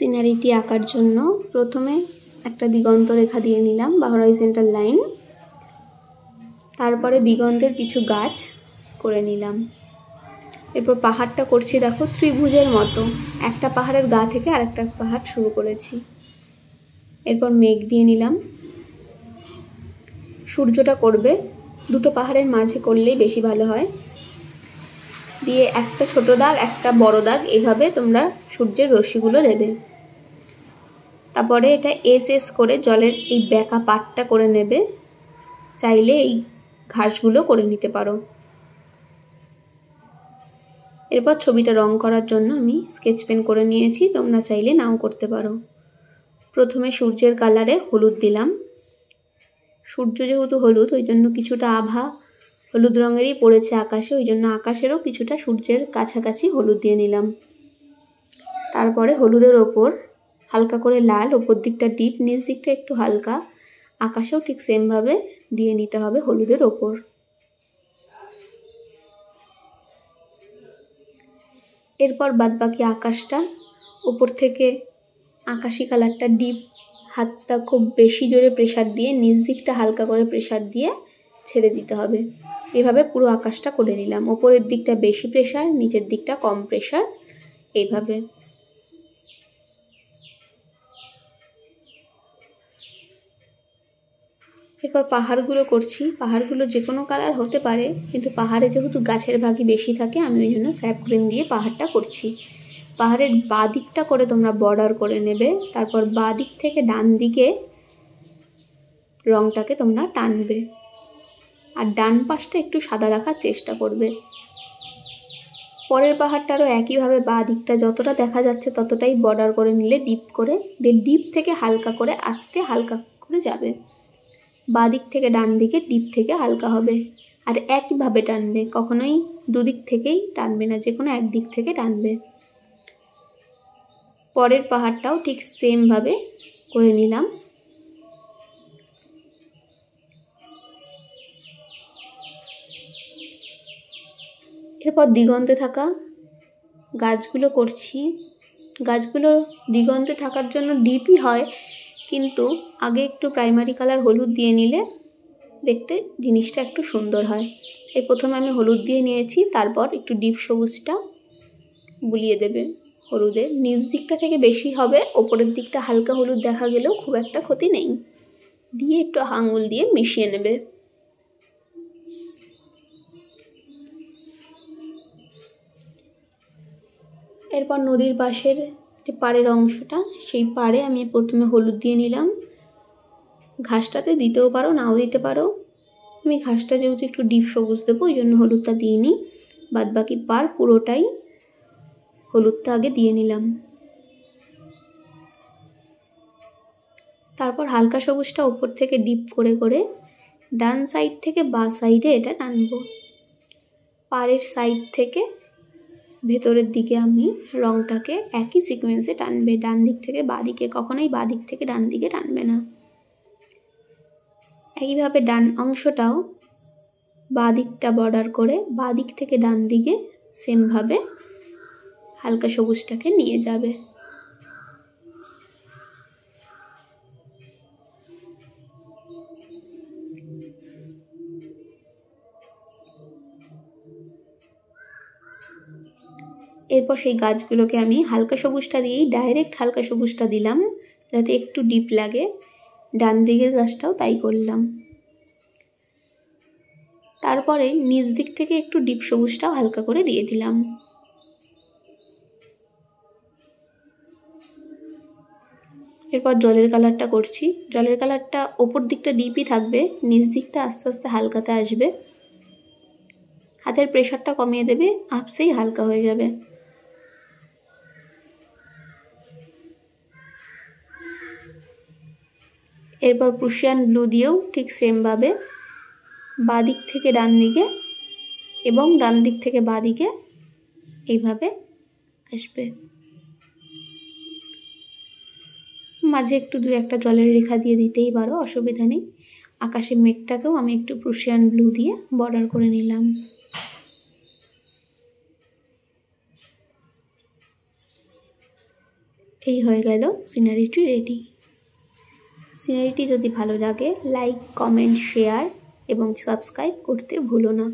Scenery আঁকার জন্য প্রথমে একটা দিগন্ত রেখা দিয়ে নিলাম বা হরাইজন্টাল লাইন, তারপরে দিগন্তের কিছু গাছ করে নিলাম। এরপর পাহাড়টা করছি দেখো ত্রিভুজের মতো, একটা পাহাড়ের গা থেকে আরেকটা পাহাড় শুরু করেছি। এরপর মেঘ দিয়ে নিলাম। সূর্যটা করবে দুটো পাহাড়ের মাঝে করলেই বেশি ভালো হয়। দিয়ে একটা ছোট দাগ একটা বড় দাগ, এইভাবে তোমরা সূর্যের রশ্মিগুলো দেবে। তারপরে এটা এস করে জলের এই বেঁকা পাটটা করে নেবে। চাইলে এই ঘাসগুলো করে নিতে পারো। এরপর ছবিটা রং করার জন্য আমি স্কেচ পেন করে নিয়েছি, তোমরা চাইলে নাও করতে পারো। প্রথমে সূর্যের কালারে হলুদ দিলাম। সূর্য যেহেতু হলুদ, ওই জন্য কিছুটা আভা হলুদ রঙেরই পড়েছে আকাশে, ওই জন্য আকাশেরও কিছুটা সূর্যের কাছাকাছি হলুদ দিয়ে নিলাম। তারপরে হলুদের ওপর হালকা করে লাল, ওপর দিকটা ডিপ, নিচ দিকটা একটু হালকা। আকাশেও ঠিক সেমভাবে দিয়ে নিতে হবে হলুদের ওপর। এরপর বাদবাকি আকাশটা ওপর থেকে আকাশি কালারটা ডিপ, হাতটা খুব বেশি জোরে প্রেসার দিয়ে, নিচ দিকটা হালকা করে প্রেসার দিয়ে ছেড়ে দিতে হবে। এভাবে পুরো আকাশটা করে নিলাম। ওপরের দিকটা বেশি প্রেসার, নিচের দিকটা কম প্রেসার, এইভাবে। এরপর পাহাড়গুলো করছি। পাহাড়গুলো যে কোনো কালার হতে পারে, কিন্তু পাহাড়ে যেহেতু গাছের ভাগই বেশি থাকে, আমি ওই জন্য স্যাপ গ্রিন দিয়ে পাহাড়টা করছি। পাহাড়ের বাঁ দিকটা করে তোমরা বর্ডার করে নেবে। তারপর বাঁ দিক থেকে ডান দিকে রংটাকে তোমরা টানবে, আর ডান পাশটা একটু সাদা রাখার চেষ্টা করবে। পরের পাহাড়টারও একইভাবে বাঁ দিকটা যতটা দেখা যাচ্ছে ততটাই বর্ডার করে নিলে ডিপ করে, দিয়ে ডিপ থেকে হালকা করে আস্তে হালকা করে যাবে। বাঁ দিক থেকে ডান দিকে, ডিপ থেকে হালকা হবে। আর একইভাবে টানবে, কখনোই দুদিক থেকেই টানবে না, যে কোনো একদিক থেকে টানবে। পরের পাহাড়টাও ঠিক সেমভাবে করে নিলাম। এরপর দিগন্তে থাকা গাছগুলো করছি। গাছগুলো দিগন্তে থাকার জন্য ডিপই হয়, কিন্তু আগে একটু প্রাইমারি কালার হলুদ দিয়ে নিলে দেখতে জিনিসটা একটু সুন্দর হয়। এই প্রথমে আমি হলুদ দিয়ে নিয়েছি, তারপর একটু ডিপ সবুজটা বুলিয়ে দেবে হলুদের। নিচ দিকটা থেকে বেশি হবে, ওপরের দিকটা হালকা হলুদ দেখা গেলেও খুব একটা ক্ষতি নেই। দিয়ে একটু আঙুল দিয়ে মিশিয়ে নেবে। এরপর নদীর পাশের যে পাড়ের অংশটা, সেই পাড়ে আমি প্রথমে হলুদ দিয়ে নিলাম। ঘাসটাতে দিতেও পারো, নাও দিতে পারো। আমি ঘাসটা যেহেতু একটু ডিপ সবুজ দেবো, ওই জন্য হলুদটা দিইনি। বাদবাকি পাড় পুরোটাই হলুদটা আগে দিয়ে নিলাম। তারপর হালকা সবুজটা উপর থেকে ডিপ করে করে ডান সাইড থেকে বাঁ সাইডে এটা টানবো। পাড়ের সাইড থেকে ভেতরের দিকে আমি রংটাকে একই সিকোয়েন্সে টানবে। ডান দিক থেকে বাঁ দিকে, কখনোই বাঁ দিক থেকে ডান দিকে টানবে না। একইভাবে ডান অংশটাও বাঁ দিকটা বর্ডার করে বাঁ দিক থেকে ডান দিকে সেমভাবে হালকা সবুজটাকে নিয়ে যাবে। এরপর সেই গাছগুলোকে আমি হালকা সবুজটা দিয়েই ডাইরেক্ট হালকা সবুজটা দিলাম, যাতে একটু ডিপ লাগে। ডান দিকের গাছটাও তাই করলাম। তারপরে নিচ দিক থেকে একটু ডিপ সবুজটাও হালকা করে দিয়ে দিলাম। এরপর জলের কালারটা করছি। জলের কালারটা ওপর দিকটা ডিপই থাকবে, নিচ দিকটা আস্তে আস্তে হালকাতে আসবে। হাতের প্রেশারটা কমিয়ে দেবে, আপসেই হালকা হয়ে যাবে। এরপর প্রুশিয়ান ব্লু দিয়েও ঠিক সেমভাবে বাঁ দিক থেকে ডান দিকে এবং ডান দিক থেকে বাঁ দিকে এইভাবে আসবে। মাঝে একটু দু একটা জলের রেখা দিয়ে দিতেই পারো, অসুবিধা নেই। আকাশের মেঘটাকেও আমি একটু প্রুশিয়ান ব্লু দিয়ে বর্ডার করে নিলাম। এই হয়ে গেল সিনারিটি রেডি। সিনারিটি যদি ভালো লাগে লাইক, কমেন্ট, শেয়ার এবং সাবস্ক্রাইব করতে ভুলো না।